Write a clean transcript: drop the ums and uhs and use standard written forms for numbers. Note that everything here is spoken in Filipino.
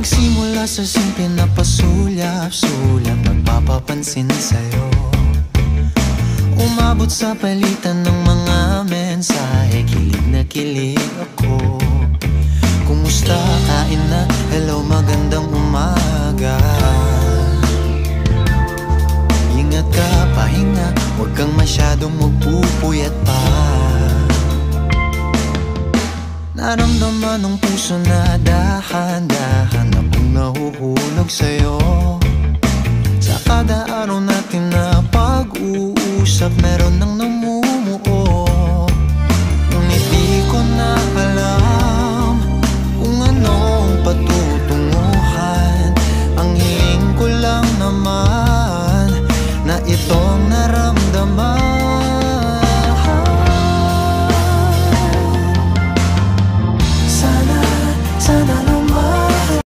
Nagsimula sa simple na pasulyap-sulyap, nagpapapansin sa'yo. Umabot sa palitan ng mga mensahe, kilig na kilig ako. Kumusta, kain na, hello, magandang umaga. Ingat ka, pahinga, huwag kang masyadong magpupuyat pa. Naramdaman ng puso na dahan-dahan na pang nahuhulog sa'yo. Sa kada araw natin na pag-uusap, meron nang